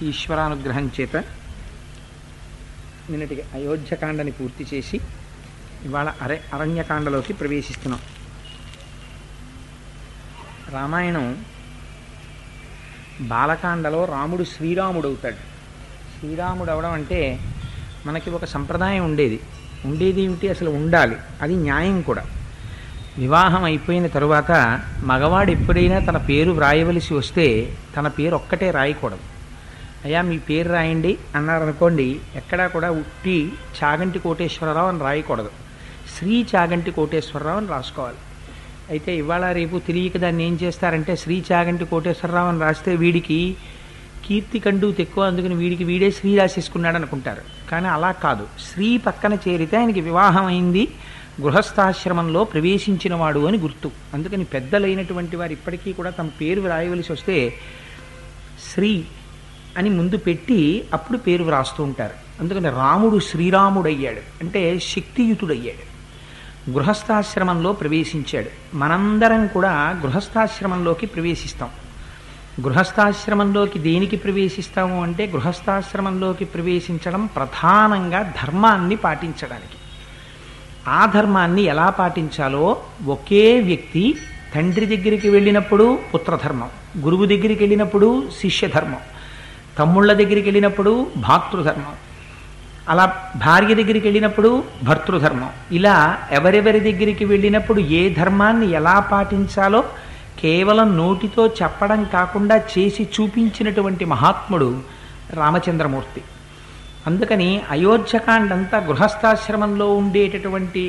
ఈశ్వరానుగ్రహం చేత నిన్నటికి అయోధ్యకాండని పూర్తి చేసి ఇవాళ అరణ్యకాండలోకి ప్రవేశిస్తున్నాం. రామాయణం బాలకాండలో రాముడు శ్రీరాముడు అవుతాడు. శ్రీరాముడు అవడం అంటే మనకి ఒక సంప్రదాయం ఉండేది ఏమిటి, అసలు ఉండాలి, అది న్యాయం కూడా. వివాహం అయిపోయిన తరువాత మగవాడు ఎప్పుడైనా తన పేరు వ్రాయవలసి వస్తే తన పేరు ఒక్కటే రాయకూడదు. అయ్యా మీ పేరు రాయండి అన్నారనుకోండి, ఎక్కడా కూడా ఉట్టి చాగంటి కోటేశ్వరరావు అని రాయకూడదు, శ్రీ చాగంటి కోటేశ్వరరావు అని రాసుకోవాలి. అయితే ఇవాళ రేపు తెలియక దాన్ని ఏం చేస్తారంటే శ్రీ చాగంటి కోటేశ్వరరావు అని రాస్తే వీడికి కీర్తి కండు ఎక్కువ, అందుకని వీడే శ్రీ రాసేసుకున్నాడు అనుకుంటారు. కానీ అలా కాదు, శ్రీ పక్కన చేరితే ఆయనకి వివాహం అయింది, గృహస్థాశ్రమంలో ప్రవేశించిన వాడు అని గుర్తు. అందుకని పెద్దలైనటువంటి వారు ఇప్పటికీ కూడా తమ పేరు వ్రాయవలసి వస్తే శ్రీ అని ముందు పెట్టి అప్పుడు పేరు వ్రాస్తూ ఉంటారు. అందుకని రాముడు శ్రీరాముడయ్యాడు అంటే శక్తియుతుడయ్యాడు, గృహస్థాశ్రమంలో ప్రవేశించాడు. మనందరం కూడా గృహస్థాశ్రమంలోకి ప్రవేశిస్తాం. గృహస్థాశ్రమంలోకి దేనికి ప్రవేశిస్తాము అంటే గృహస్థాశ్రమంలోకి ప్రవేశించడం ప్రధానంగా ధర్మాన్ని పాటించడానికి. ఆ ధర్మాన్ని ఎలా పాటించాలో ఒకే వ్యక్తి తండ్రి దగ్గరికి వెళ్ళినప్పుడు పుత్రధర్మం, గురువు దగ్గరికి వెళ్ళినప్పుడు శిష్యధర్మం, తమ్ముళ్ళ దగ్గరికి వెళ్ళినప్పుడు భాతృధర్మం, అలా భార్య దగ్గరికి వెళ్ళినప్పుడు భర్తృధర్మం, ఇలా ఎవరెవరి దగ్గరికి వెళ్ళినప్పుడు ఏ ధర్మాన్ని ఎలా పాటించాలో కేవలం నోటితో చెప్పడం కాకుండా చేసి చూపించినటువంటి మహాత్ముడు రామచంద్రమూర్తి. అందుకని అయోధ్యకాండంతా గృహస్థాశ్రమంలో ఉండేటటువంటి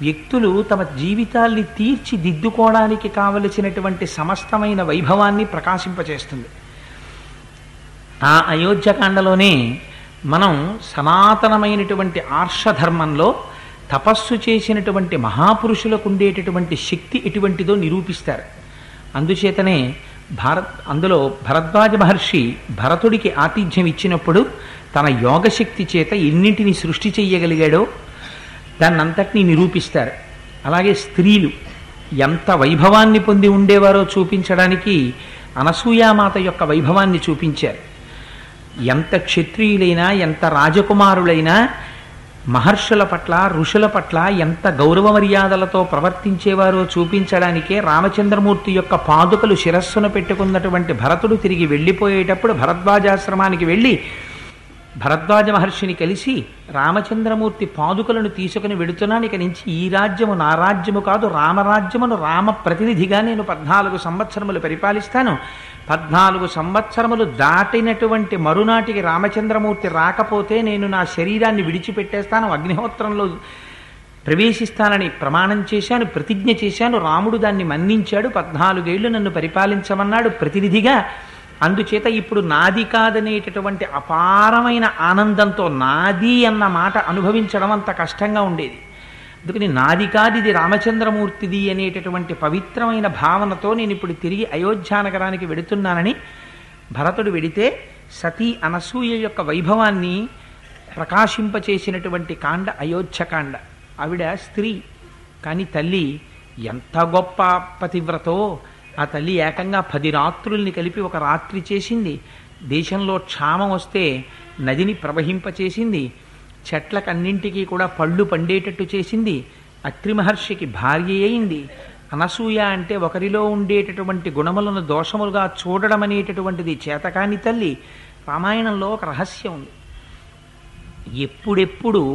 వ్యక్తులు తమ జీవితాల్ని తీర్చిదిద్దుకోవడానికి కావలసినటువంటి సమస్తమైన వైభవాన్ని ప్రకాశింపచేస్తుంది. ఆ అయోధ్యకాండలోనే మనం సనాతనమైనటువంటి ఆర్షధర్మంలో తపస్సు చేసినటువంటి మహాపురుషులకు ఉండేటటువంటి శక్తి ఎటువంటిదో నిరూపిస్తారు. అందుచేతనే అందులో భరద్వాజ మహర్షి భరతుడికి ఆతిథ్యం ఇచ్చినప్పుడు తన యోగశక్తి చేత ఎన్నింటిని సృష్టి చెయ్యగలిగాడో దాన్నంతటినీ నిరూపిస్తారు. అలాగే స్త్రీలు ఎంత వైభవాన్ని పొంది ఉండేవారో చూపించడానికి అనసూయామాత యొక్క వైభవాన్ని చూపించారు. ఎంత క్షత్రియులైనా ఎంత రాజకుమారులైనా మహర్షుల పట్ల ఋషుల పట్ల ఎంత గౌరవ మర్యాదలతో ప్రవర్తించేవారో చూపించడానికే రామచంద్రమూర్తి యొక్క పాదుకలు శిరస్సున పెట్టుకున్నటువంటి భరతుడు తిరిగి వెళ్ళిపోయేటప్పుడు భరద్వాజాశ్రమానికి వెళ్ళి భరద్వాజ మహర్షిని కలిసి రామచంద్రమూర్తి పాదుకలను తీసుకుని వెడుతున్నాను, ఇక నుంచి ఈ రాజ్యము నా రాజ్యము కాదు, రామరాజ్యమును రామ ప్రతినిధిగా నేను 14 సంవత్సరములు పరిపాలిస్తాను. 14 సంవత్సరములు దాటినటువంటి మరునాటికి రామచంద్రమూర్తి రాకపోతే నేను నా శరీరాన్ని విడిచిపెట్టేస్తాను, అగ్నిహోత్రంలో ప్రవేశిస్తానని ప్రమాణం చేశాను, ప్రతిజ్ఞ చేశాను. రాముడు దాన్ని మన్నించాడు. 14 ఏళ్ళు నన్ను పరిపాలించమన్నాడు ప్రతినిధిగా. అందుచేత ఇప్పుడు నాది కాదనేటటువంటి అపారమైన ఆనందంతో నాది అన్న మాట అనుభవించడం అంత కష్టంగా ఉండేది. అందుకని నాది కాదు, ఇది రామచంద్రమూర్తిది అనేటటువంటి పవిత్రమైన భావనతో నేను ఇప్పుడు తిరిగి అయోధ్యానగరానికి వెడుతున్నానని భరతుడు వెడితే సతీ అనసూయ యొక్క వైభవాన్ని ప్రకాశింపచేసినటువంటి కాండ అయోధ్యకాండ. ఆవిడ స్త్రీ కానీ తల్లి ఎంత గొప్ప పతివ్రతో. ఆ తల్లి ఏకంగా 10 రాత్రుల్ని కలిపి ఒక రాత్రి చేసింది. దేశంలో క్షామం వస్తే నదిని ప్రవహింపచేసింది, చెట్లకన్నింటికీ కూడా పళ్ళు పండేటట్టు చేసింది, అత్రి మహర్షికి భార్య అయింది. అనసూయ అంటే ఒకరిలో ఉండేటటువంటి గుణములను దోషములుగా చూడడం అనేటటువంటిది చేతకాని తల్లి. రామాయణంలో ఒక రహస్యం ఉంది. ఎప్పుడెప్పుడు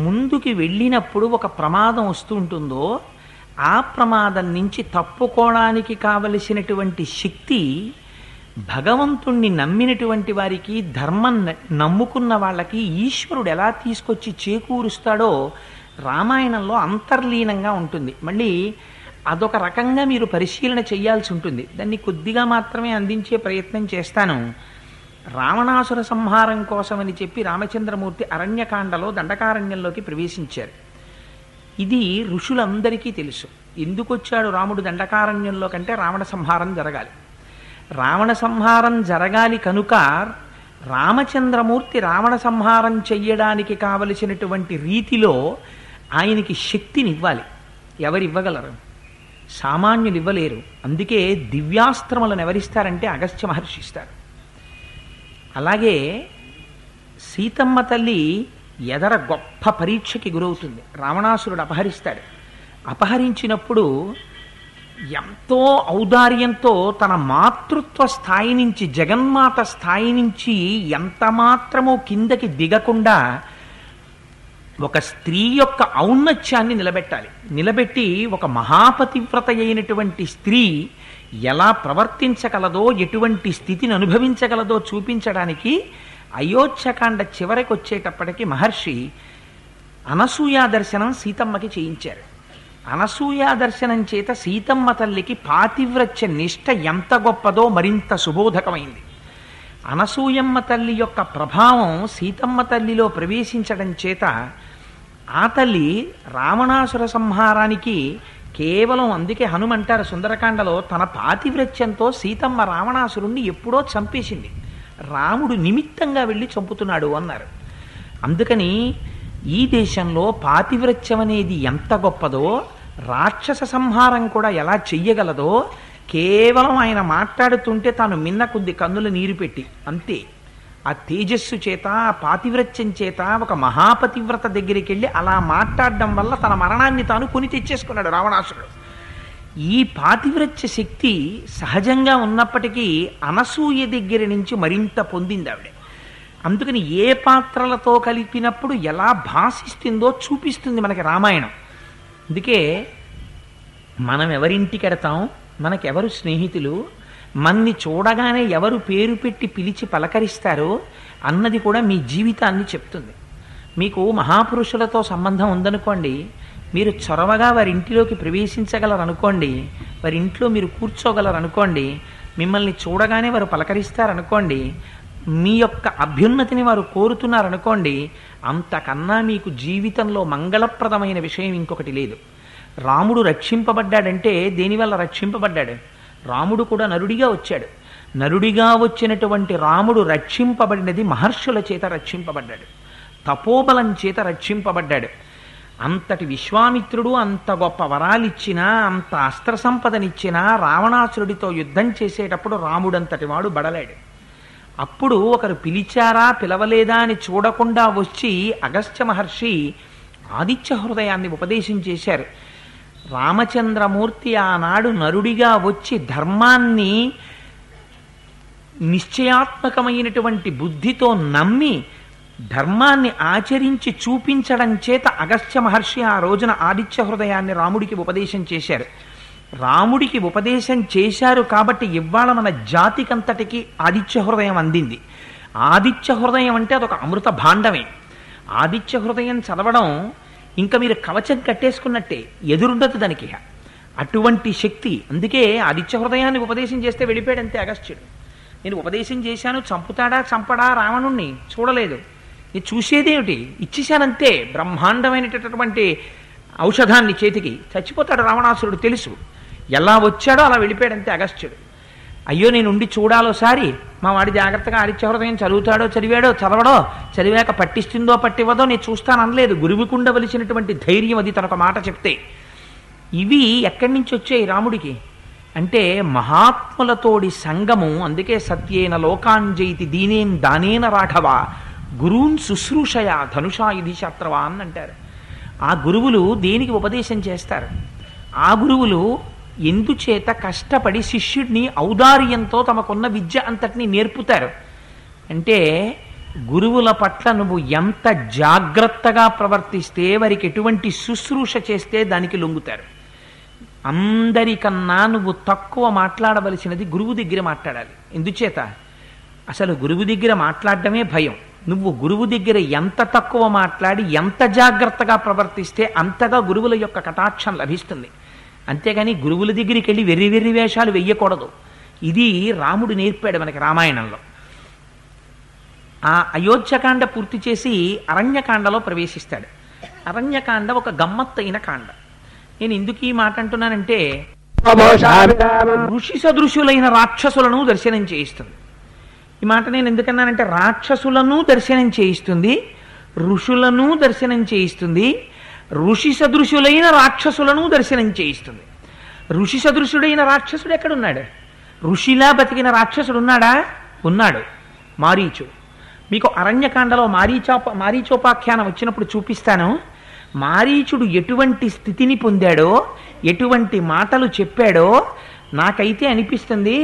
ముందుకి వెళ్ళినప్పుడు ఒక ప్రమాదం వస్తూ ఉంటుందో ఆ ప్రమాదం నుంచి తప్పుకోవడానికి కావలసినటువంటి శక్తి భగవంతుణ్ణి నమ్మినటువంటి వారికి, ధర్మం నమ్ముకున్న వాళ్ళకి ఈశ్వరుడు ఎలా తీసుకొచ్చి చేకూరుస్తాడో రామాయణంలో అంతర్లీనంగా ఉంటుంది. మళ్ళీ అదొక రకంగా మీరు పరిశీలన చేయాల్సి ఉంటుంది. దాన్ని కొద్దిగా మాత్రమే అందించే ప్రయత్నం చేస్తాను. రావణాసుర సంహారం కోసమని చెప్పి రామచంద్రమూర్తి అరణ్యకాండలో దండకారణ్యంలోకి ప్రవేశించారు. ఇది ఋషులందరికీ తెలుసు. ఎందుకు వచ్చాడు రాముడు దండకారణ్యంలో కంటే రావణ సంహారం జరగాలి. రావణ సంహారం జరగాలి కనుక రామచంద్రమూర్తి రావణ సంహారం చెయ్యడానికి కావలసినటువంటి రీతిలో ఆయనకి శక్తినివ్వాలి. ఎవరివ్వగలరు? సామాన్యులు ఇవ్వలేరు. అందుకే దివ్యాస్త్రములను ఎవరిస్తారంటే అగస్త్య మహర్షి ఇస్తారు. అలాగే సీతమ్మ తల్లి ఎదర గొప్ప పరీక్షకి గురవుతుంది. రావణాసురుడు అపహరిస్తాడు. అపహరించినప్పుడు ఎంతో ఔదార్యంతో తన మాతృత్వ స్థాయి నుంచి, జగన్మాత స్థాయి నుంచి ఎంత మాత్రమూ కిందకి దిగకుండా ఒక స్త్రీ యొక్క ఔన్నత్యాన్ని నిలబెట్టాలి. నిలబెట్టి ఒక మహాపతివ్రత అయినటువంటి స్త్రీ ఎలా ప్రవర్తించగలదో, ఎటువంటి స్థితిని అనుభవించగలదో చూపించడానికి అయోధ్యకాండ చివరికి వచ్చేటప్పటికి మహర్షి అనసూయా దర్శనం సీతమ్మకి చేయించారు. అనసూయా దర్శనం చేత సీతమ్మ తల్లికి పాతివ్రత్య నిష్ట ఎంత గొప్పదో మరింత సుబోధకమైంది. అనసూయమ్మ తల్లి యొక్క ప్రభావం సీతమ్మ తల్లిలో ప్రవేశించడం చేత ఆ తల్లి రావణాసుర సంహారానికి కేవలం, అందుకే హనుమంటారు సుందరకాండలో, తన పాతివ్రత్యంతో సీతమ్మ రావణాసురుణ్ణి ఎప్పుడో చంపేసింది, రాముడు నిమిత్తంగా వెళ్ళి చంపుతున్నాడు అన్నారు. అందుకని ఈ దేశంలో పాతివ్రత్యం అనేది ఎంత గొప్పదో, రాక్షస సంహారం కూడా ఎలా చెయ్యగలదో, కేవలం ఆయన మాట్లాడుతుంటే తాను మిన్న కొద్ది కన్నుల నీరు పెట్టి అంతే, ఆ తేజస్సు చేత, ఆ పాతివ్రత్యం చేత ఒక మహాపతివ్రత దగ్గరికి వెళ్ళి అలా మాట్లాడడం వల్ల తన మరణాన్ని తాను కొని తెచ్చేసుకున్నాడు రావణాసురుడు. ఈ పాతివ్రత్య శక్తి సహజంగా ఉన్నప్పటికీ అనసూయ దగ్గర నుంచి మరింత పొందింది ఆవిడ. అందుకని ఏ పాత్రలతో కలిపినప్పుడు ఎలా భాషిస్తుందో చూపిస్తుంది మనకి రామాయణం. అందుకే మనం ఎవరింటికి ఎడతాం, మనకెవరు స్నేహితులు, మన్ని చూడగానే ఎవరు పేరు పెట్టి పిలిచి పలకరిస్తారో అన్నది కూడా మీ జీవితాన్ని చెప్తుంది. మీకు మహాపురుషులతో సంబంధం ఉందనుకోండి, మీరు చొరవగా వారి ఇంటిలోకి ప్రవేశించగలరనుకోండి, వారి ఇంట్లో మీరు కూర్చోగలరనుకోండి, మిమ్మల్ని చూడగానే వారు పలకరిస్తారనుకోండి, మీ యొక్క అభ్యున్నతిని వారు కోరుతున్నారనుకోండి, అంతకన్నా మీకు జీవితంలో మంగళప్రదమైన విషయం ఇంకొకటి లేదు. రాముడు రక్షింపబడ్డాడంటే దేనివల్ల రక్షింపబడ్డాడు? రాముడు కూడా నరుడిగా వచ్చాడు. నరుడిగా వచ్చినటువంటి రాముడు రక్షింపబడినది మహర్షుల చేత రక్షింపబడ్డాడు, తపోబలం చేత రక్షింపబడ్డాడు. అంతటి విశ్వామిత్రుడు అంత గొప్ప వరాలిచ్చినా, అంత అస్త్ర సంపదనిచ్చినా రావణాసురుడితో యుద్ధం చేసేటప్పుడు రాముడంతటి వాడు బడలేడు. అప్పుడు ఒకరు పిలిచారా పిలవలేదా అని చూడకుండా వచ్చి అగస్త్య మహర్షి ఆదిత్య హృదయాన్ని ఉపదేశం చేశారు. రామచంద్రమూర్తి ఆనాడు నరుడిగా వచ్చి ధర్మాన్ని నిశ్చయాత్మకమైనటువంటి బుద్ధితో నమ్మి ధర్మాన్ని ఆచరించి చూపించడం చేత అగస్త్య మహర్షి ఆ రోజున ఆదిత్య హృదయాన్ని రాముడికి ఉపదేశం చేశారు. రాముడికి ఉపదేశం చేశారు కాబట్టి ఇవాళ మన జాతికంతటికి ఆదిత్య హృదయం అందింది. ఆదిత్య హృదయం అంటే అదొక అమృత భాండమే. ఆదిత్య హృదయం చదవడం ఇంకా మీరు కవచం కట్టేసుకున్నట్టే, ఎదురుండదు దానికి అటువంటి శక్తి. అందుకే ఆదిత్య హృదయాన్ని ఉపదేశం చేస్తే వెళ్ళిపోయాడంతే అగస్త్యుడు. నేను ఉపదేశం చేశాను, చంపుతాడా చంపడా రావణుణ్ణి చూడలేదు, నేను చూసేదేమిటి, ఇచ్చేశానంతే బ్రహ్మాండమైనటువంటి ఔషధాన్ని చేతికి, చచ్చిపోతాడు రావణాసురుడు తెలుసు. ఎలా వచ్చాడో అలా వెళ్ళిపోయాడంతే అగస్త్యుడు. అయ్యో నేను ఉండి చూడాలోసారి, మా వాడి జాగ్రత్తగా ఆదిత్య హృదయం చదువుతాడో చదవడో, చదివాక పట్టిస్తుందో పట్టివ్వదో నేను చూస్తాను అనలేదు. గురువుకు ఉండవలసినటువంటి ధైర్యం అది తనొక మాట చెప్తే. ఇవి ఎక్కడి నుంచి వచ్చాయి రాముడికి అంటే మహాత్ములతోడి సంగము. అందుకే సత్యేన లోకాంజైతి దీనేన్ దానేన రాఘవ గురూన్ శుశ్రూషయ ధనుషాయుధి శాస్త్రవా అని అంటారు. ఆ గురువులు దేనికి ఉపదేశం చేస్తారు? ఆ గురువులు ఎందుచేత కష్టపడి శిష్యుడిని ఔదార్యంతో తమకున్న విద్య అంతటినీ నేర్పుతారు అంటే, గురువుల పట్ల నువ్వు ఎంత జాగ్రత్తగా ప్రవర్తిస్తే, వారికి ఎటువంటి శుశ్రూష చేస్తే దానికి లొంగుతారు. అందరికన్నా నువ్వు తక్కువ మాట్లాడవలసినది గురువు దగ్గర మాట్లాడాలి. ఎందుచేత? అసలు గురువు దగ్గర మాట్లాడడమే భయం. నువ్వు గురువు దగ్గర ఎంత తక్కువ మాట్లాడి ఎంత జాగ్రత్తగా ప్రవర్తిస్తే అంతగా గురువుల యొక్క కటాక్షం లభిస్తుంది. అంతేగాని గురువుల దగ్గరికి వెళ్ళి వెర్రి వెర్రి వేషాలు వెయ్యకూడదు. ఇది రాముడు నేర్పాడు మనకి రామాయణంలో. ఆ అయోధ్యకాండ పూర్తి చేసి అరణ్యకాండలో ప్రవేశిస్తాడు. అరణ్యకాండ ఒక గమ్మత్తైన కాండ. నేను ఎందుకు ఈ మాట అంటున్నానంటే, ఋషి సదృశులైన రాక్షసులను దర్శనం చేయిస్తుంది. ఈ మాట నేను ఎందుకన్నానంటే, రాక్షసులను దర్శనం చేయిస్తుంది, ఋషులను దర్శనం చేయిస్తుంది, ఋషి సదృశులైన రాక్షసులను దర్శనం చేయిస్తుంది. ఋషి సదృశుడైన రాక్షసుడు ఎక్కడున్నాడు? ఋషిలా బతికిన రాక్షసుడు ఉన్నాడా? ఉన్నాడు. మారీచుడు. మీకు అరణ్యకాండలో మారీచోపాఖ్యానం వచ్చినప్పుడు చూపిస్తాను. మారీచుడు ఎటువంటి స్థితిని పొందాడో, ఎటువంటి మాటలు చెప్పాడో నాకైతే అనిపిస్తుంది,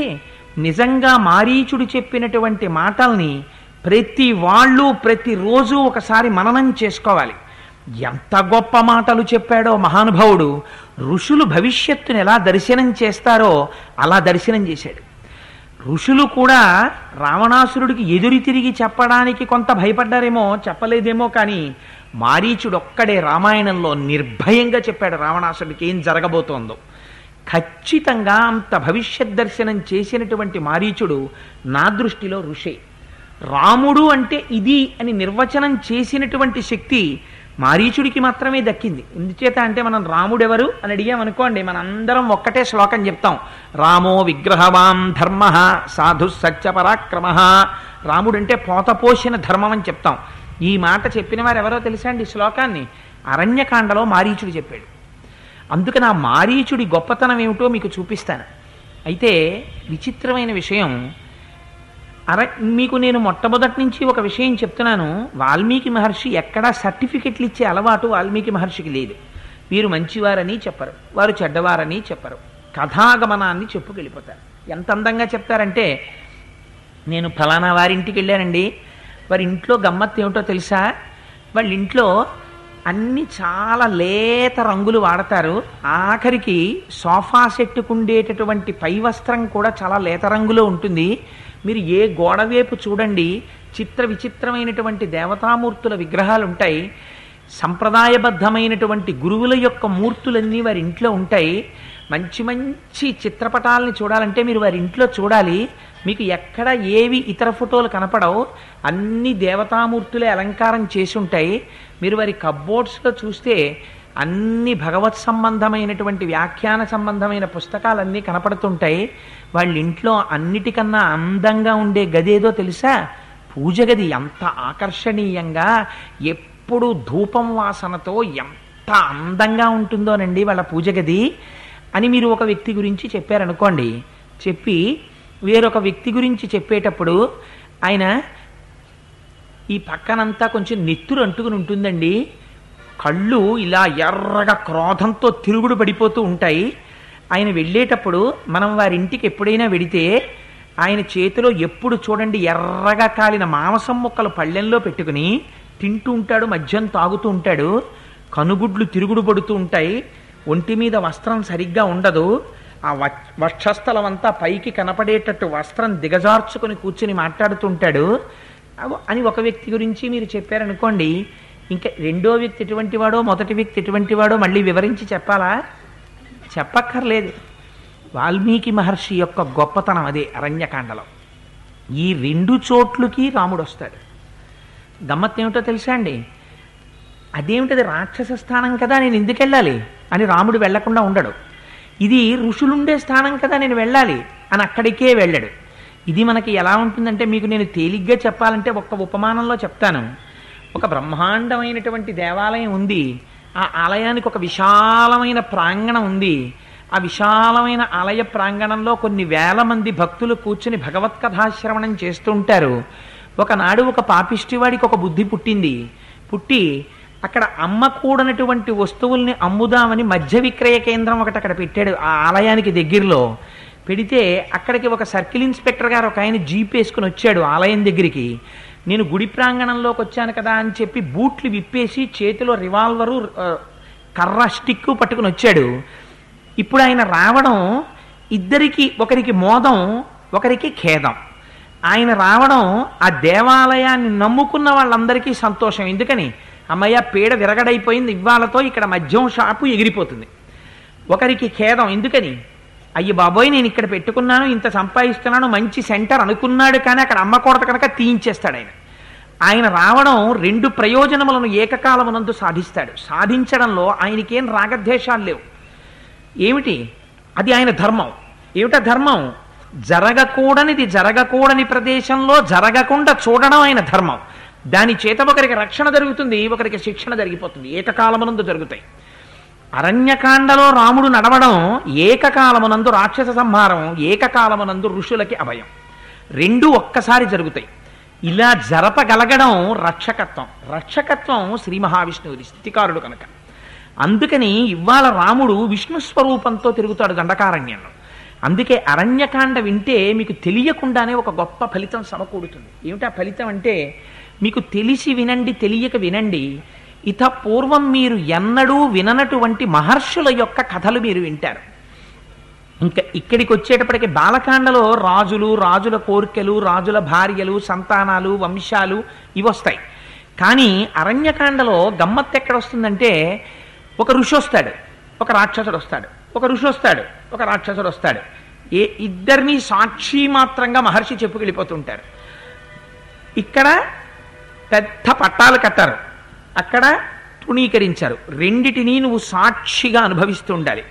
నిజంగా మారీచుడు చెప్పినటువంటి మాటల్ని ప్రతి వాళ్ళు ప్రతిరోజు ఒకసారి మననం చేసుకోవాలి. ఎంత గొప్ప మాటలు చెప్పాడో మహానుభావుడు. ఋషులు భవిష్యత్తుని ఎలా దర్శనం చేస్తారో అలా దర్శనం చేశాడు. ఋషులు కూడా రావణాసురుడికి ఎదురు తిరిగి చెప్పడానికి కొంత భయపడ్డారేమో, చెప్పలేదేమో, కానీ మారీచుడు ఒక్కడే రామాయణంలో నిర్భయంగా చెప్పాడు రావణాసురుడికి ఏం జరగబోతోందో. ఖచ్చితంగా అంత భవిష్యత్ దర్శనం చేసినటువంటి మారీచుడు నా దృష్టిలో ఋషే. రాముడు అంటే ఇది అని నిర్వచనం చేసినటువంటి శక్తి మారీచుడికి మాత్రమే దక్కింది. ఎందుచేత అంటే మనం రాముడెవరు అని అడిగామనుకోండి, మనందరం ఒక్కటే శ్లోకం చెప్తాం, రామో విగ్రహవాన్ ధర్మ సాధు సత్యపరాక్రమ. రాముడు అంటే పోతపోసిన ధర్మం అని చెప్తాం. ఈ మాట చెప్పిన వారు ఎవరో తెలుసా అండి? శ్లోకాన్ని అరణ్యకాండలో మారీచుడు చెప్పాడు. అందుకని ఆ మారీచుడి గొప్పతనం ఏమిటో మీకు చూపిస్తాను. అయితే విచిత్రమైన విషయం, మీకు నేను మొట్టమొదటి నుంచి ఒక విషయం చెప్తున్నాను. వాల్మీకి మహర్షి ఎక్కడా సర్టిఫికెట్లు ఇచ్చే అలవాటు వాల్మీకి మహర్షికి లేదు. వీరు మంచివారని చెప్పరు, వారు చెడ్డవారని చెప్పరు, కథాగమనాన్ని చెప్పుకెళ్ళిపోతారు. ఎంత అందంగా చెప్తారంటే, నేను ఫలానా వారింటికి వెళ్ళానండి, వారి ఇంట్లో గమ్మత్తు ఏమిటో తెలుసా, వాళ్ళ ఇంట్లో అన్నీ చాలా లేత రంగులు వాడతారు. ఆఖరికి సోఫా సెట్టుకుండేటటువంటి పై వస్త్రం కూడా చాలా లేత రంగులో ఉంటుంది. మీరు ఏ గోడవేపు చూడండి చిత్ర విచిత్రమైనటువంటి దేవతామూర్తుల విగ్రహాలు ఉంటాయి. సంప్రదాయబద్ధమైనటువంటి గురువుల యొక్క మూర్తులన్నీ వారి ఇంట్లో ఉంటాయి. మంచి మంచి చిత్రపటాలని చూడాలంటే మీరు వారి ఇంట్లో చూడాలి. మీకు ఎక్కడ ఏవి ఇతర ఫోటోలు కనపడవు, అన్ని దేవతామూర్తులే అలంకారం చేసి ఉంటాయి. మీరు వారి కబ్బోర్డ్స్లో చూస్తే అన్ని భగవత్ సంబంధమైనటువంటి వ్యాఖ్యాన సంబంధమైన పుస్తకాలన్నీ కనపడుతుంటాయి. వాళ్ళ ఇంట్లో అన్నిటికన్నా అందంగా ఉండే గది ఏదో తెలుసా? పూజ గది. ఎంత ఆకర్షణీయంగా, ఎప్పుడు ధూపం వాసనతో ఎంత అందంగా ఉంటుందోనండి వాళ్ళ పూజ గది అని మీరు ఒక వ్యక్తి గురించి చెప్పారనుకోండి. చెప్పి వేరొక వ్యక్తి గురించి చెప్పేటప్పుడు ఆయన ఈ పక్కనంతా కొంచెం నెత్తురు అంటుకుని ఉంటుందండి, కళ్ళు ఇలా ఎర్రగా క్రోధంతో తిరుగుడు పడిపోతూ ఉంటాయి. ఆయన వెళ్ళేటప్పుడు మనం వారింటికి ఎప్పుడైనా వెడితే ఆయన చేతిలో ఎప్పుడు చూడండి ఎర్రగా కాలిన మాంసం ముక్కలు పళ్ళెంలో పెట్టుకుని తింటూ ఉంటాడు, మద్యం తాగుతూ ఉంటాడు, కనుగుడ్లు తిరుగుడు పడుతూ ఉంటాయి, ఒంటి మీద వస్త్రం సరిగ్గా ఉండదు, ఆ వక్షస్థలం అంతా పైకి కనపడేటట్టు వస్త్రం దిగజార్చుకొని కూర్చుని మాట్లాడుతుంటాడు అని ఒక వ్యక్తి గురించి మీరు చెప్పారనుకోండి. ఇంకా రెండో వ్యక్తి ఎటువంటి వాడో మొదటి వ్యక్తి ఎటువంటి వాడో మళ్ళీ వివరించి చెప్పాలా? చెప్పక్కర్లేదు. వాల్మీకి మహర్షి యొక్క గొప్పతనం అదే అరణ్యకాండలో. ఈ రెండు చోట్లకి రాముడు వస్తాడు. గమ్మత్ ఏమిటో తెలుసా అండి? అదేమిటది రాక్షస స్థానం కదా, నేను ఎందుకు వెళ్ళాలి అని రాముడు వెళ్లకుండా ఉండడు. ఇది ఋషులుండే స్థానం కదా, నేను వెళ్ళాలి అని అక్కడికే వెళ్ళాడు. ఇది మనకి ఎలా ఉంటుందంటే, మీకు నేను తేలిగ్గా చెప్పాలంటే ఒక్క ఉపమానంలో చెప్తాను. ఒక బ్రహ్మాండమైనటువంటి దేవాలయం ఉంది. ఆ ఆలయానికి ఒక విశాలమైన ప్రాంగణం ఉంది. ఆ విశాలమైన ఆలయ ప్రాంగణంలో కొన్ని వేల మంది భక్తులు కూర్చుని భగవత్కథాశ్రవణం చేస్తూ ఉంటారు. ఒకనాడు ఒక పాపిష్టివాడికి ఒక బుద్ధి పుట్టి అక్కడ అమ్మకూడనటువంటి వస్తువుల్ని అమ్ముదామని మధ్య విక్రయ కేంద్రం ఒకటి అక్కడ పెట్టాడు. ఆ ఆలయానికి దగ్గరలో పెడితే అక్కడికి ఒక సర్కిల్ ఇన్స్పెక్టర్ గారు ఒక ఆయన జీప్ వేసుకుని వచ్చాడు ఆలయం దగ్గరికి. నేను గుడి ప్రాంగణంలోకి వచ్చాను కదా అని చెప్పి బూట్లు విప్పేసి చేతిలో రివాల్వరు కర్ర స్టిక్ పట్టుకుని వచ్చాడు. ఇప్పుడు ఆయన రావడం ఇద్దరికి, ఒకరికి మోదం ఒకరికి ఖేదం. ఆయన రావడం ఆ దేవాలయాన్ని నమ్ముకున్న వాళ్ళందరికీ సంతోషం. ఎందుకని? అమ్మయ్య పీడ విరగడైపోయింది, ఇవ్వాలతో ఇక్కడ మద్యం షాపు ఎగిరిపోతుంది. ఒకరికి ఖేదం. ఎందుకని? అయ్యి బాబోయ్ నేను ఇక్కడ పెట్టుకున్నాను, ఇంత సంపాదిస్తున్నాను, మంచి సెంటర్ అనుకున్నాడు, కానీ అక్కడ అమ్మకూడదు కనుక తీయించేస్తాడు ఆయన. ఆయన రావడం రెండు ప్రయోజనములను ఏకకాలమునందు సాధిస్తాడు. సాధించడంలో ఆయనకేం రాగద్వేషాలు లేవు. ఏమిటి అది? ఆయన ధర్మం. ఏమిటా ధర్మం? జరగకూడని ప్రదేశంలో జరగకుండా చూడడం ఆయన ధర్మం. దాని చేత ఒకరికి రక్షణ జరుగుతుంది, ఒకరికి శిక్షణ జరిగిపోతుంది. ఏకకాలమునందు జరుగుతాయి. అరణ్యకాండలో రాముడు నడవడం ఏకకాలమునందు రాక్షస సంహారం, ఏకకాలమునందు ఋషులకి అభయం. రెండు ఒక్కసారి జరుగుతాయి. ఇలా జరపగలగడం రక్షకత్వం. రక్షకత్వం శ్రీ మహావిష్ణువుది, స్థితికారుడు కనుక. అందుకని ఇవాళ రాముడు విష్ణు స్వరూపంతో తిరుగుతాడు దండకారణ్యంలో. అందుకే అరణ్యకాండ వింటే మీకు తెలియకుండానే ఒక గొప్ప ఫలితం సమకూడుతుంది. ఏమిటా ఫలితం అంటే, మీకు తెలిసి వినండి, తెలియక వినండి, ఇత పూర్వం మీరు ఎన్నడూ విననటువంటి మహర్షుల యొక్క కథలు మీరు వింటారు. ఇంకా ఇక్కడికి వచ్చేటప్పటికి బాలకాండలో రాజులు, రాజుల కోరికలు, రాజుల భార్యలు, సంతానాలు, వంశాలు ఇవి వస్తాయి. కానీ అరణ్యకాండలో గమ్మత్తు ఎక్కడ వస్తుందంటే, ఒక ఋషి వస్తాడు, ఒక రాక్షసుడు వస్తాడు, ఒక ఋషి వస్తాడు, ఒక రాక్షసుడు వస్తాడు. ఇద్దరిని సాక్షి మాత్రంగా మహర్షి చెప్పుకెళ్ళిపోతుంటారు. ఇక్కడ పెద్ద పట్టాలు కట్టారు, అక్కడ తృణీకరించారు. రెండిటినీ నువ్వు సాక్షిగా అనుభవిస్తూ ఉండాలి.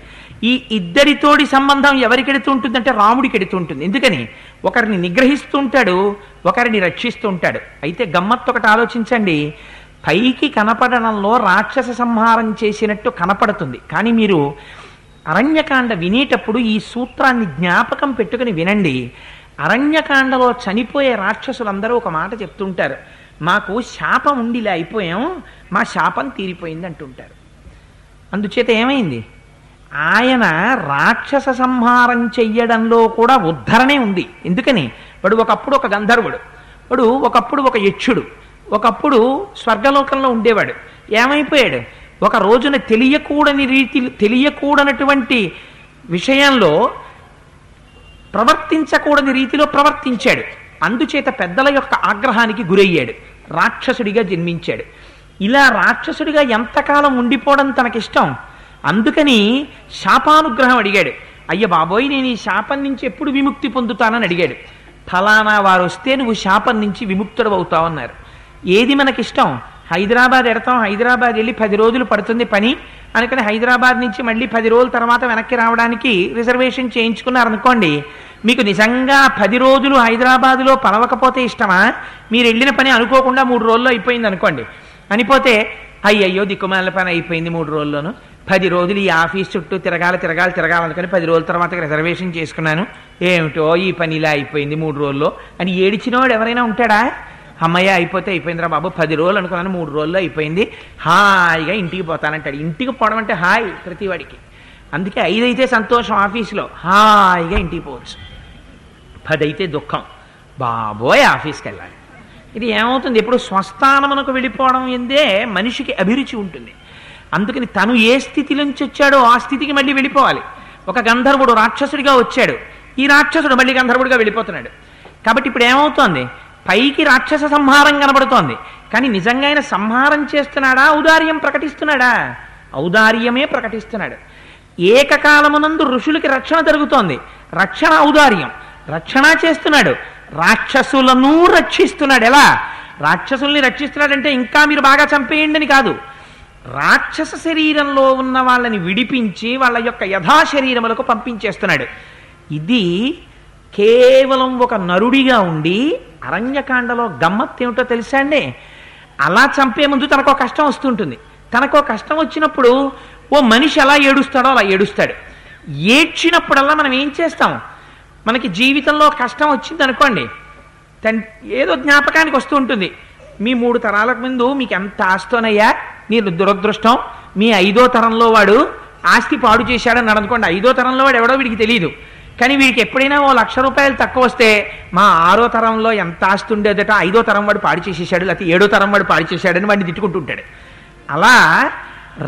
ఈ ఇద్దరితోడి సంబంధం ఎవరికి ఎడుతుంటుందంటే రాముడికి ఎడుతుంటుంది. ఎందుకని? ఒకరిని నిగ్రహిస్తూ ఉంటాడు, ఒకరిని రక్షిస్తూ ఉంటాడు. అయితే గమ్మత్తు ఒకటి ఆలోచించండి. పైకి కనపడడంలో రాక్షస సంహారం చేసినట్టు కనపడుతుంది, కానీ మీరు అరణ్యకాండ వినేటప్పుడు ఈ సూత్రాన్ని జ్ఞాపకం పెట్టుకుని వినండి. అరణ్యకాండలో చనిపోయే రాక్షసులందరూ ఒక మాట చెప్తుంటారు, మాకు శాపం ఉండిలా అయిపోయాం, మా శాపం తీరిపోయింది అంటుంటారు. అందుచేత ఏమైంది? ఆయన రాక్షస సంహారం చెయ్యడంలో కూడా ఉద్ధరణే ఉంది. ఎందుకని? వాడు ఒకప్పుడు ఒక గంధర్వుడు, వాడు ఒకప్పుడు ఒక యక్షుడు, ఒకప్పుడు స్వర్గలోకంలో ఉండేవాడు. ఏమైపోయాడు? ఒక రోజున తెలియకూడనటువంటి విషయంలో ప్రవర్తించకూడని రీతిలో ప్రవర్తించాడు. అందుచేత పెద్దల యొక్క ఆగ్రహానికి గురయ్యాడు, రాక్షసుడిగా జన్మించాడు. ఇలా రాక్షసుడిగా ఎంతకాలం ఉండిపోవడం తనకిష్టం. అందుకని శాపానుగ్రహం అడిగాడు. అయ్య బాబోయ్, నేను ఈ శాపం నుంచి ఎప్పుడు విముక్తి పొందుతానని అడిగాడు. ఫలానా వారు వస్తే నువ్వు శాపం నుంచి విముక్తుడు అవుతావు అన్నారు. ఏది మనకిష్టం? హైదరాబాద్ ఎడతాం, హైదరాబాద్ వెళ్ళి 10 రోజులు పడుతుంది పని అనుకుని హైదరాబాద్ నుంచి మళ్ళీ 10 రోజుల తర్వాత వెనక్కి రావడానికి రిజర్వేషన్ చేయించుకున్నారనుకోండి, మీకు నిజంగా 10 రోజులు హైదరాబాదులో పలవకపోతే ఇష్టమా? మీరు వెళ్ళిన పని అనుకోకుండా 3 రోజుల్లో అయిపోయింది అనుకోండి, అనిపోతే అయ్యయ్యో దిక్కుమాల పని అయిపోయింది 3 రోజుల్లోనూ, 10 రోజులు ఈ ఆఫీస్ చుట్టూ తిరగాలనుకుని 10 రోజుల తర్వాత రిజర్వేషన్ చేసుకున్నాను, ఏమిటో ఈ పని ఇలా అయిపోయింది 3 రోజుల్లో అని ఏడిచినవాడు ఎవరైనా ఉంటాడా? అమ్మయ్య అయిపోతే అయిపోయిందిరా బాబు, 10 రోజులు అనుకున్నాను 3 రోజుల్లో అయిపోయింది, హాయిగా ఇంటికి పోతానంటాడు. ఇంటికి పోవడం అంటే హాయి ప్రతివాడికి. అందుకే 5 అయితే సంతోషం, ఆఫీసులో హాయిగా ఇంటికి పోవచ్చు. 10 అయితే దుఃఖం, బాబోయ్ ఆఫీస్కి వెళ్ళాలి. ఇది ఏమవుతుంది? ఎప్పుడు స్వస్థానమునకు వెళ్ళిపోవడం ఎందే మనిషికి అభిరుచి ఉంటుంది. అందుకని తను ఏ స్థితి నుంచి వచ్చాడో ఆ స్థితికి మళ్ళీ వెళ్ళిపోవాలి. ఒక గంధర్వుడు రాక్షసుడిగా వచ్చాడు, ఈ రాక్షసుడు మళ్ళీ గంధర్వుడిగా వెళ్ళిపోతున్నాడు. కాబట్టి ఇప్పుడు ఏమవుతోంది? పైకి రాక్షస సంహారం కనబడుతోంది, కానీ నిజంగా ఆయన సంహారం చేస్తున్నాడా, ఔదార్యం ప్రకటిస్తున్నాడా? ఔదార్యమే ప్రకటిస్తున్నాడు. ఏకకాలమునందు ఋషులకి రక్షణ జరుగుతోంది, రక్షణ ఔదార్యం, రక్షణ చేస్తున్నాడు, రాక్షసులను రక్షిస్తున్నాడు. ఎలా? రాక్షసుల్ని రక్షిస్తున్నాడంటే ఇంకా మీరు బాగా చంపేయండి అని కాదు, రాక్షస శరీరంలో ఉన్న వాళ్ళని విడిపించి వాళ్ళ యొక్క యథా శరీరములకు పంపించేస్తున్నాడు. ఇది కేవలం ఒక నరుడిగా ఉండి అరణ్యకాండలో గమ్మత్తు ఏమిటో తెలుసా అండి? అలా చంపే ముందు తనకో కష్టం వస్తుంటుంది. తనకో కష్టం వచ్చినప్పుడు ఓ మనిషి ఎలా ఏడుస్తాడో అలా ఏడుస్తాడు. ఏడ్చినప్పుడల్లా మనం ఏం చేస్తాం? మనకి జీవితంలో కష్టం వచ్చింది అనుకోండి, ఏదో జ్ఞాపకానికి వస్తూ ఉంటుంది. మీ 3 తరాలకు ముందు మీకు ఎంత ఆస్తోనయ్యా, మీరు దురదృష్టం, మీ 5వ తరంలో వాడు ఆస్తి పాడు చేశాడని అనుకోండి. 5వ తరంలో వాడు ఎవడో వీడికి తెలియదు, కానీ వీడికి ఎప్పుడైనా ఓ 1,00,000 రూపాయలు తక్కువ వస్తే మా 6వ తరంలో ఎంత ఆస్తి ఉండేదట, 5వ తరం వాడు పాడు చేసేసాడు, లేకపోతే 7వ తరం వాడు పాడు చేశాడని వాడిని తిట్టుకుంటుంటాడు. అలా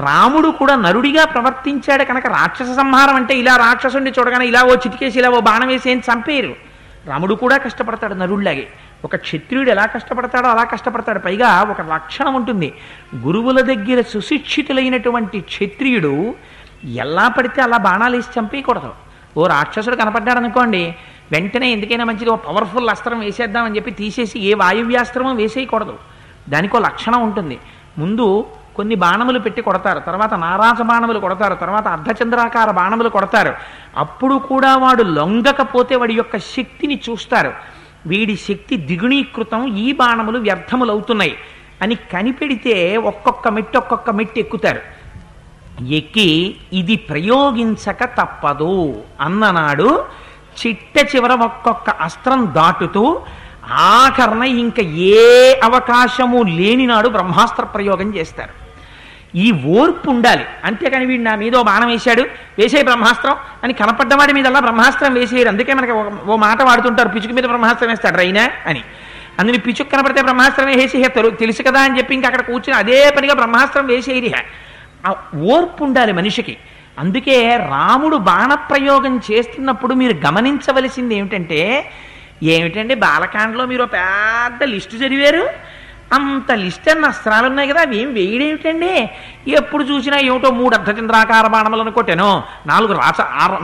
రాముడు కూడా నరుడిగా ప్రవర్తించాడు కనుక రాక్షస సంహారం అంటే ఇలా రాక్షసుడిని చూడగానే ఇలా ఓ చిటికేసి ఇలా ఓ బాణం వేసి ఏం చంపేరు. రాముడు కూడా కష్టపడతాడు నరుడిలాగే. ఒక క్షత్రియుడు ఎలా కష్టపడతాడో అలా కష్టపడతాడు. పైగా ఒక లక్షణం ఉంటుంది, గురువుల దగ్గర సుశిక్షితులైనటువంటి క్షత్రియుడు ఎలా పడితే అలా బాణాలు వేసి చంపేయకూడదు. ఓ రాక్షసుడు కనపడ్డాడు అనుకోండి, వెంటనే ఎందుకైనా మంచిది ఓ పవర్ఫుల్ అస్త్రం వేసేద్దామని చెప్పి తీసేసి ఏ వాయువ్యాస్త్రమో వేసేయకూడదు. దానికో లక్షణం ఉంటుంది. ముందు కొన్ని బాణములు పెట్టి కొడతారు, తర్వాత నారాజ బాణములు కొడతారు, తర్వాత అర్ధచంద్రాకార బాణములు కొడతారు. అప్పుడు కూడా వాడు లొంగకపోతే వాడి యొక్క శక్తిని చూస్తారు. వీడి శక్తి ద్విగుణీకృతం, ఈ బాణములు వ్యర్థములవుతున్నాయి అని కనిపెడితే ఒక్కొక్క మెట్టు ఎక్కుతారు. ఎక్కి ఇది ప్రయోగించక తప్పదు అన్ననాడు చిట్ట చివర ఒక్కొక్క అస్త్రం దాటుతూ ఆఖరణ ఇంక ఏ అవకాశము లేనినాడు బ్రహ్మాస్త్ర ప్రయోగం చేస్తారు. ఈ ఓర్పు ఉండాలి. అంతేకాని వీడు నా మీద ఓ బాణం వేశాడు, వేసే బ్రహ్మాస్త్రం అని కనపడ్డవాడి మీదల్లా బ్రహ్మాస్త్రం వేసేయరు. అందుకే మనకి ఓ మాట వాడుతుంటారు, పిచుకు మీద బ్రహ్మాస్త్రం వేస్తాడు రైనా అని. అందుని పిచుకు కనపడితే బ్రహ్మాస్త్రం వేసేసి తెలుసు కదా అని చెప్పి ఇంకా అక్కడ కూర్చుని అదే పనిగా బ్రహ్మాస్త్రం వేసేది. ఆ ఓర్పు ఉండాలి మనిషికి. అందుకే రాముడు బాణప్రయోగం చేస్తున్నప్పుడు మీరు గమనించవలసింది ఏమిటంటే బాలకాండలో మీరు పెద్ద లిస్టు చదివారు, అంత లిస్ట్ అన్న అస్త్రాలు ఉన్నాయి కదా, అవి ఏం వేయడేమిటండి? ఎప్పుడు చూసినా ఏమిటో 3 అర్ధచంద్రాకార బాణములను కొట్టాను, 4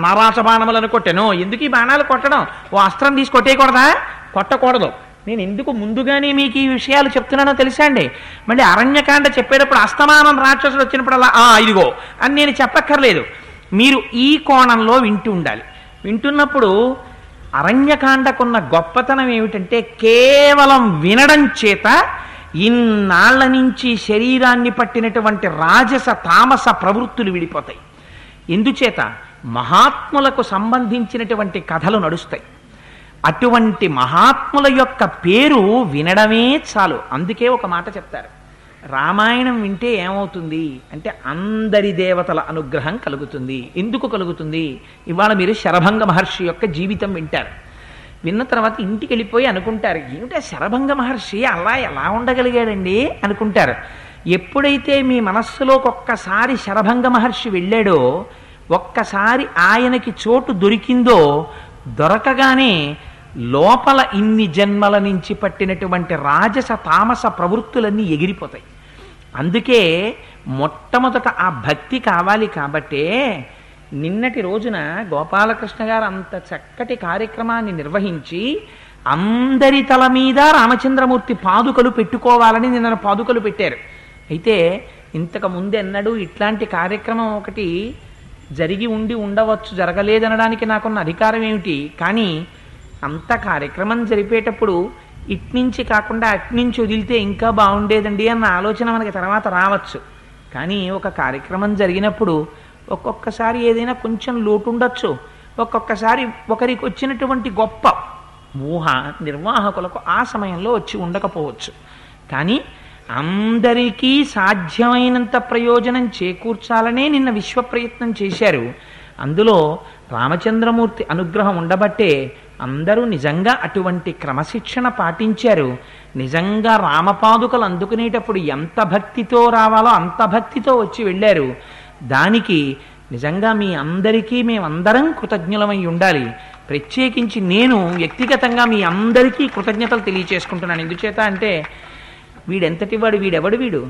నారాచ బాణములను కొట్టాను. ఎందుకు ఈ బాణాలు కొట్టడం? ఓ అస్త్రం తీసి కొట్టేయకూడదా? కొట్టకూడదు. నేను ఎందుకు ముందుగానే మీకు ఈ విషయాలు చెప్తున్నానో తెలుసా అండి? మళ్ళీ అరణ్యకాండ చెప్పేటప్పుడు అస్తమానం రాక్షసులు వచ్చినప్పుడల్లా ఇదిగో అని నేను చెప్పక్కర్లేదు. మీరు ఈ కోణంలో వింటూ ఉండాలి. వింటున్నప్పుడు అరణ్యకాండకున్న గొప్పతనం ఏమిటంటే కేవలం వినడం చేత ఇన్నాళ్ల నుంచి శరీరాన్ని పట్టినటువంటి రాజస తామస ప్రవృత్తులు విడిపోతాయి. ఎందుచేత మహాత్ములకు సంబంధించినటువంటి కథలు నడుస్తాయి. అటువంటి మహాత్ముల యొక్క పేరు వినడమే చాలు. అందుకే ఒక మాట చెప్తారు, రామాయణం వింటే ఏమవుతుంది అంటే అందరి దేవతల అనుగ్రహం కలుగుతుంది. ఎందుకు కలుగుతుంది? ఇవాళ మీరు శరభంగ మహర్షి యొక్క జీవితం వింటారు. విన్న తర్వాత ఇంటికి వెళ్ళిపోయి అనుకుంటారు, ఏమిటా శరభంగ మహర్షి అలా ఎలా ఉండగలిగాడండి అనుకుంటారు. ఎప్పుడైతే మీ మనస్సులోకి ఒక్కసారి శరభంగ మహర్షి వెళ్ళాడో, ఒక్కసారి ఆయనకి చోటు దొరికిందో, దొరకగానే లోపల ఇన్ని జన్మల నుంచి పట్టినటువంటి రాజస తామస ప్రవృత్తులన్నీ ఎగిరిపోతాయి. అందుకే మొట్టమొదట ఆ భక్తి కావాలి. కాబట్టే నిన్నటి రోజున గోపాలకృష్ణ గారు అంత చక్కటి కార్యక్రమాన్ని నిర్వహించి అందరి తల మీద రామచంద్రమూర్తి పాదుకలు పెట్టుకోవాలని నిన్న పాదుకలు పెట్టారు. అయితే ఇంతకు ముందెన్నడూ ఇట్లాంటి కార్యక్రమం ఒకటి జరిగి ఉండవచ్చు, జరగలేదనడానికి నాకున్న అధికారం ఏమిటి? కానీ అంత కార్యక్రమం జరిపేటప్పుడు ఇట్నుంచి కాకుండా అట్నుంచి వదిలితే ఇంకా బాగుండేదండి అన్న ఆలోచన మనకి తర్వాత రావచ్చు. కానీ ఒక కార్యక్రమం జరిగినప్పుడు ఒక్కొక్కసారి ఏదైనా కొంచెం లోటు ఉండొచ్చు. ఒక్కొక్కసారి ఒకరికి వచ్చినటువంటి గొప్ప ఊహ నిర్వాహకులకు ఆ సమయంలో వచ్చి ఉండకపోవచ్చు. కానీ అందరికీ సాధ్యమైనంత ప్రయోజనం చేకూర్చాలనే నిన్న విశ్వ ప్రయత్నం చేశారు. అందులో రామచంద్రమూర్తి అనుగ్రహం ఉండబట్టే అందరూ నిజంగా అటువంటి క్రమశిక్షణ పాటించారు. నిజంగా రామపాదుకలు అందుకునేటప్పుడు ఎంత భక్తితో రావాలో అంత భక్తితో వచ్చి వెళ్ళారు. దానికి నిజంగా మీ అందరికీ మేమందరం కృతజ్ఞులమై ఉండాలి. ప్రత్యేకించి నేను వ్యక్తిగతంగా మీ అందరికీ కృతజ్ఞతలు తెలియచేసుకుంటున్నాను. ఎందుచేత అంటే వీడెంతటి వాడు, వీడు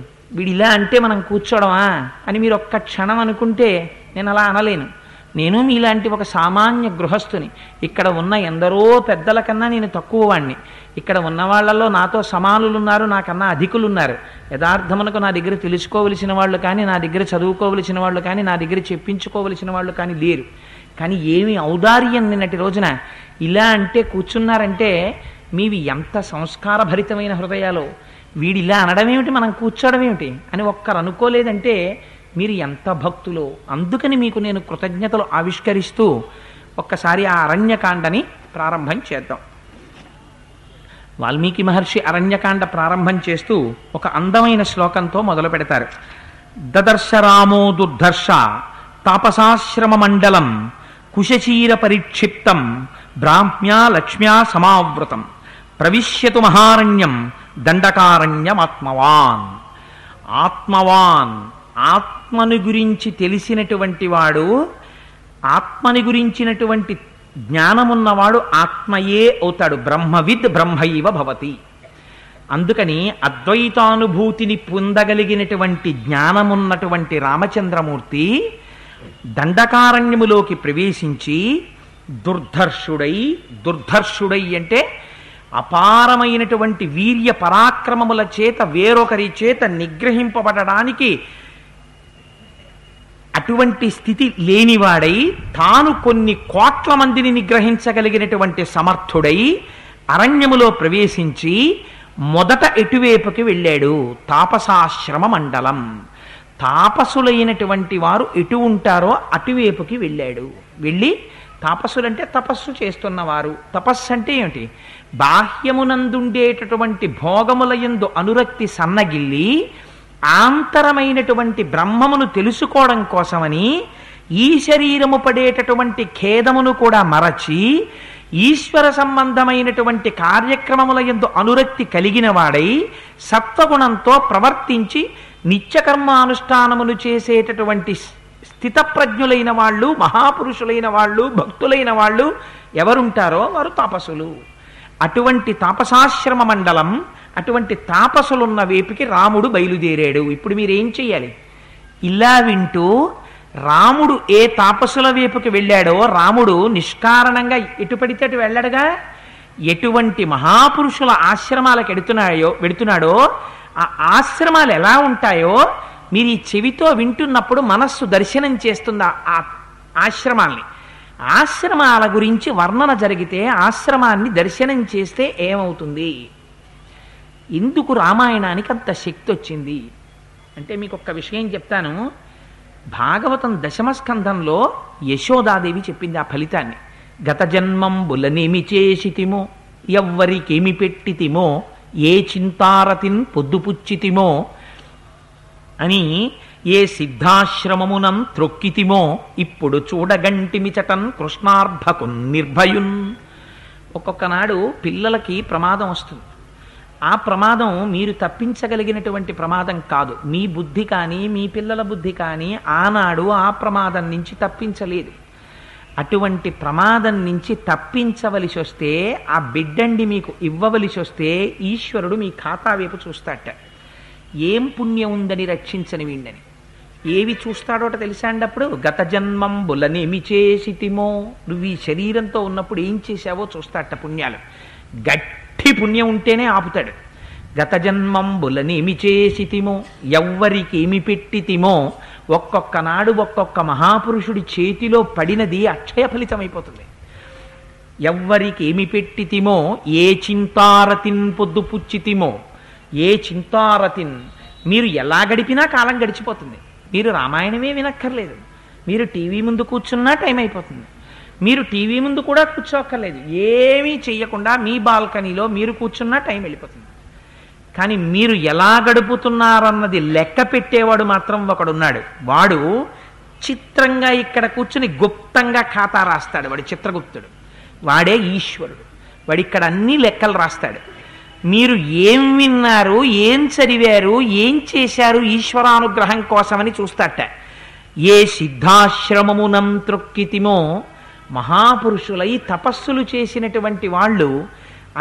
ఇలా అంటే మనం కూర్చోవడమా అని మీరు ఒక్క క్షణం అనుకుంటే నేను అలా అనలేను. నేను మీలాంటి ఒక సామాన్య గృహస్థుని. ఇక్కడ ఉన్న ఎందరో పెద్దల కన్నా నేను తక్కువ వాణ్ణి. ఇక్కడ ఉన్న వాళ్ళల్లో నాతో సమానులు ఉన్నారు, నాకన్నా అధికులు ఉన్నారు. యథార్థమునకు నా దగ్గర తెలుసుకోవలసిన వాళ్ళు కానీ, నా దగ్గర చదువుకోవలసిన వాళ్ళు కానీ, నా దగ్గర చెప్పించుకోవలసిన వాళ్ళు కానీ లేరు. కానీ ఏమి ఔదార్యం నిన్నటి రోజున ఇలా అంటే కూర్చున్నారంటే మీవి ఎంత సంస్కారభరితమైన హృదయాలో. వీడిలా అనడం ఏమిటి, మనం కూర్చోవడం ఏమిటి అని ఒక్కరు అనుకోలేదంటే మీరు ఎంత భక్తులో. అందుకని మీకు నేను కృతజ్ఞతలు ఆవిష్కరిస్తూ ఒక్కసారి ఆ అరణ్యకాండని ప్రారంభం చేద్దాం. వాల్మీకి మహర్షి అరణ్యకాండ ప్రారంభం చేస్తూ ఒక అందమైన శ్లోకంతో మొదలు పెడతారు. దదర్శ రామో దుర్ధర్ష తాపసాశ్రమ మండలం కుశచీర పరిక్షిప్తం బ్రాహ్మ్యా లక్ష్మ్యా సమావృతం ప్రవిశ్యతు మహారణ్యం దండకారణ్యమాత్మవాన్. ఆత్మవాన్, ఆత్మని గురించి తెలిసినటువంటి వాడు, ఆత్మని గురించినటువంటి జ్ఞానమున్నవాడు ఆత్మయే అవుతాడు. బ్రహ్మవిద్ బ్రహ్మైవ భవతి. అందుకని అద్వైతానుభూతిని పొందగలిగినటువంటి జ్ఞానమున్నటువంటి రామచంద్రమూర్తి దండకారణ్యములోకి ప్రవేశించి దుర్ధర్షుడై అంటే అపారమైనటువంటి వీర్య పరాక్రమముల చేత వేరొకరి చేత నిగ్రహింపబడడానికి అటువంటి స్థితి లేనివాడై తాను కొన్ని కోట్ల మందిని నిగ్రహించగలిగినటువంటి సమర్థుడై అరణ్యములో ప్రవేశించి మొదట ఎటువైపుకి వెళ్ళాడు? తాపసాశ్రమ మండలం. తాపసులైనటువంటి వారు ఎటు ఉంటారో అటువైపుకి వెళ్ళాడు. వెళ్ళి, తాపస్సులంటే తపస్సు చేస్తున్నవారు. తపస్సు అంటే ఏమిటి? బాహ్యమునందుండేటటువంటి భోగములయందు అనురక్తి సన్నగిల్లి ఆంతరమైనటువంటి బ్రహ్మమును తెలుసుకోవడం కోసమని ఈ శరీరము పడేటటువంటి ఖేదమును కూడా మరచి ఈశ్వర సంబంధమైనటువంటి కార్యక్రమముల యందు అనురక్తి కలిగిన వాడై సత్వగుణంతో ప్రవర్తించి నిత్యకర్మానుష్ఠానములు చేసేటటువంటి స్థితప్రజ్ఞులైన వాళ్ళు, మహాపురుషులైన వాళ్ళు, భక్తులైన వాళ్ళు ఎవరుంటారో వారు తాపసులు. అటువంటి తాపసాశ్రమ మండలం, అటువంటి తాపసులున్న వేపుకి రాముడు బయలుదేరాడు. ఇప్పుడు మీరేం చెయ్యాలి? ఇలా వింటూ రాముడు ఏ తాపసుల వైపుకి వెళ్ళాడో రాముడు నిష్కారణంగా ఎటు పడితే అటు వెళ్ళాడుగా. ఎటువంటి మహాపురుషుల ఆశ్రమాలకు వెడుతున్నాడో ఆ ఆశ్రమాలు ఎలా ఉంటాయో మీరు ఈ చెవితో వింటున్నప్పుడు మనస్సు దర్శనం చేస్తుంది ఆ ఆశ్రమాల్ని. ఆశ్రమాల గురించి వర్ణన జరిగితే ఆశ్రమాన్ని దర్శనం చేస్తే ఏమవుతుంది? ఎందుకు రామాయణానికి అంత శక్తి వచ్చింది అంటే మీకు ఒక్క విషయం చెప్తాను. భాగవతం దశమ స్కంధంలో యశోదాదేవి చెప్పింది ఆ ఫలితాన్ని. గత జన్మంబులనేమి చేసితిమో, ఎవ్వరికేమి పెట్టితిమో, ఏ చింతారతిన్ పొద్దుపుచ్చితిమో అని, ఏ సిద్ధాశ్రమమునం త్రొక్కితిమో, ఇప్పుడు చూడగంటిమిచటన్ కృష్ణార్భకున్ నిర్భయున్. ఒక్కొక్కనాడు పిల్లలకి ప్రమాదం వస్తుంది. ఆ ప్రమాదం మీరు తప్పించగలిగినటువంటి ప్రమాదం కాదు. మీ బుద్ధి కానీ మీ పిల్లల బుద్ధి కానీ ఆనాడు ఆ ప్రమాదం నుంచి తప్పించలేదు. అటువంటి ప్రమాదం నుంచి తప్పించవలసి వస్తే, ఆ బిడ్డండి మీకు ఇవ్వవలసి వస్తే ఈశ్వరుడు మీ ఖాతా వైపు చూస్తాట. ఏం పుణ్యం ఉందని రక్షించని వీణ్ణని. ఏవి చూస్తాడోట తెలుసా అండి? అప్పుడు గత జన్మంబులనేమి చేసితిమో, నువ్వు ఈ శరీరంతో ఉన్నప్పుడు ఏం చేశావో చూస్తాట పుణ్యాలు. గట్టి పుణ్యం ఉంటేనే ఆపుతాడు. గత జన్మంబులనేమి చేసితిమో, ఎవ్వరికి ఏమి పెట్టితిమో, ఒక్కొక్క నాడు ఒక్కొక్క మహాపురుషుడి చేతిలో పడినది అక్షయ ఫలితం అయిపోతుంది. ఎవ్వరికి ఏమి పెట్టితిమో, ఏ చింతారతిన్ పొద్దుపుచ్చితిమో, ఏ చింతారతిన్. మీరు ఎలా గడిపినా కాలం గడిచిపోతుంది. మీరు రామాయణమే వినక్కర్లేదు. మీరు టీవీ ముందు కూర్చున్నా టైం అయిపోతుంది. మీరు టీవీ ముందు కూడా కూర్చోక్కర్లేదు. ఏమీ చెయ్యకుండా మీ బాల్కనీలో మీరు కూర్చున్నా టైం వెళ్ళిపోతుంది. కానీ మీరు ఎలా గడుపుతున్నారన్నది లెక్క పెట్టేవాడు మాత్రం ఒకడున్నాడు. వాడు చిత్రంగా ఇక్కడ కూర్చుని గుప్తంగా ఖాతా రాస్తాడు. వాడు చిత్రగుప్తుడు. వాడే ఈశ్వరుడు. వాడు ఇక్కడ అన్ని లెక్కలు రాస్తాడు. మీరు ఏం విన్నారు, ఏం చదివారు, ఏం చేశారు ఈశ్వరానుగ్రహం కోసమని చూస్తాట. ఏ సిద్ధాశ్రమమునం త్రొక్కితిమో, మహాపురుషులై తపస్సులు చేసినటువంటి వాళ్ళు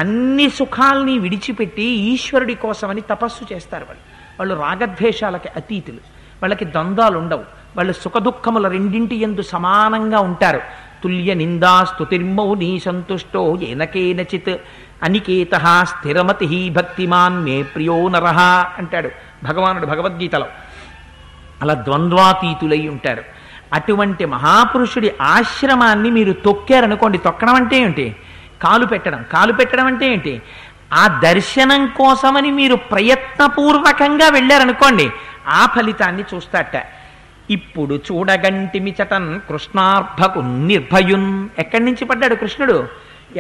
అన్ని సుఖాల్ని విడిచిపెట్టి ఈశ్వరుడి కోసమని తపస్సు చేస్తారు. వాళ్ళు రాగద్వేషాలకి అతీతులు. వాళ్ళకి ద్వంద్వాలు ఉండవు. వాళ్ళు సుఖదుఖముల రెండింటి యందు సమానంగా ఉంటారు. తుల్య నిందా స్తుతిర్మౌని సంతుష్టో ఏనకేనచిత్ అనికేత స్థిరమతి భక్తిమాన్ మే ప్రియో నరః అంటాడు భగవానుడు భగవద్గీతలో. అలా ద్వంద్వాతీతులై ఉంటారు. అటువంటి మహాపురుషుడి ఆశ్రమాన్ని మీరు తొక్కారనుకోండి. తొక్కడం అంటే ఏంటి? కాలు పెట్టడం. కాలు పెట్టడం అంటే ఏంటి? ఆ దర్శనం కోసమని మీరు ప్రయత్నపూర్వకంగా వెళ్ళారనుకోండి, ఆ ఫలితాన్ని చూస్తాట. ఇప్పుడు చూడగంటిమిచటన్ కృష్ణార్భకు నిర్భయున్. ఎక్కడి నుంచి పడ్డాడు కృష్ణుడు?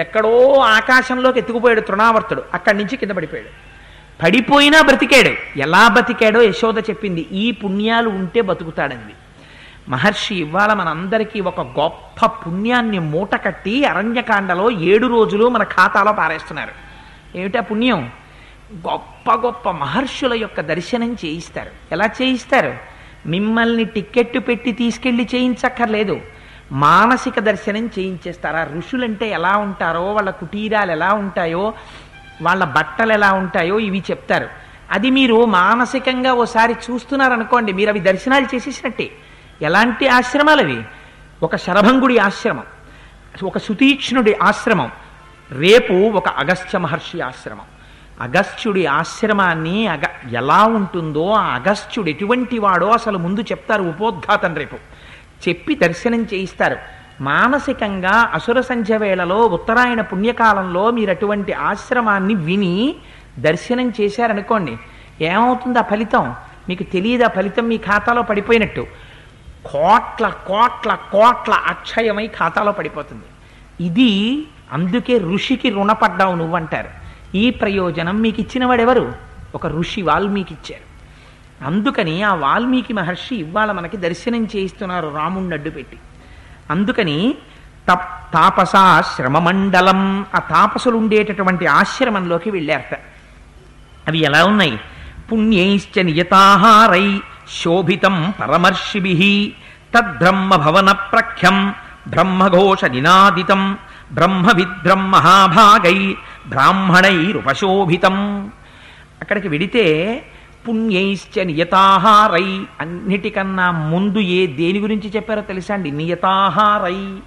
ఎక్కడో ఆకాశంలోకి ఎత్తుకుపోయాడు తృణావర్తుడు. అక్కడి నుంచి కింద పడిపోయాడు. పడిపోయినా బ్రతికాడు. ఎలా బతికాడో యశోద చెప్పింది. ఈ పుణ్యాలు ఉంటే బతుకుతాడంది. మహర్షి ఇవాళ మనందరికీ ఒక గొప్ప పుణ్యాన్ని మూట కట్టి అరణ్యకాండలో 7 రోజులు మన ఖాతాలో పారేస్తున్నారు. ఏమిటా పుణ్యం? గొప్ప గొప్ప మహర్షుల యొక్క దర్శనం చేయిస్తారు. ఎలా చేయిస్తారు? మిమ్మల్ని టిక్కెట్టు పెట్టి తీసుకెళ్ళి చేయించక్కర్లేదు. మానసిక దర్శనం చేయించేస్తారు. ఆ ఋషులంటే ఎలా ఉంటారో, వాళ్ళ కుటీరాలు ఎలా ఉంటాయో, వాళ్ళ బట్టలు ఎలా ఉంటాయో ఇవి చెప్తారు. అది మీరు మానసికంగా ఓసారి చూస్తున్నారనుకోండి, మీరు అవి దర్శనాలు చేసేసినట్టే. ఎలాంటి ఆశ్రమాలు అవి? ఒక శరభంగుడి ఆశ్రమం, ఒక సుతీక్ష్ణుడి ఆశ్రమం, రేపు ఒక అగస్త్య మహర్షి ఆశ్రమం. అగస్త్యుడి ఆశ్రమాన్ని ఎలా ఉంటుందో, ఆ అగస్త్యుడు ఎటువంటి వాడో అసలు ముందు చెప్తారు. ఉపోద్ఘాతం రేపు చెప్పి దర్శనం చేయిస్తారు. మానసికంగా అసుర సంధ్య వేళలో ఉత్తరాయణ పుణ్యకాలంలో మీరు అటువంటి ఆశ్రమాన్ని విని దర్శనం చేశారనుకోండి, ఏమవుతుంది ఆ ఫలితం? మీకు తెలియదు. ఆ ఫలితం మీ ఖాతాలో పడిపోయినట్టు. కోట్ల కోట్ల కోట్ల అక్షయమై ఖాతాలో పడిపోతుంది. ఇది అందుకే ఋషికి రుణపడ్డావు నువ్వంటారు. ఈ ప్రయోజనం మీకు ఇచ్చిన వాడెవరు? ఒక ఋషి వాల్మీకి ఇచ్చారు. అందుకని ఆ వాల్మీకి మహర్షి ఇవాళ మనకి దర్శనం చేయిస్తున్నారు రాముణ్ణి అడ్డు పెట్టి. అందుకని తాపసాశ్రమమండలం, ఆ తాపసులు ఉండేటటువంటి ఆశ్రమంలోకి వెళ్ళారట. అవి ఎలా ఉన్నాయి? పుణ్యైశ్చ నియతాహారై శోభితం పరమర్షిభిః తద్బ్రహ్మ భవన ప్రఖ్యం బ్రహ్మఘోష నినాదితం బ్రహ్మవిద్బ్రహ్మహాభాగై బ్రాహ్మణైరుపశోభితం. అక్కడికి వెడితే పుణ్యైశ్చ నియతాహారై, అన్నిటికన్నా ముందు దేని గురించి చెప్పారో తెలుసా అండి? నియతాహారై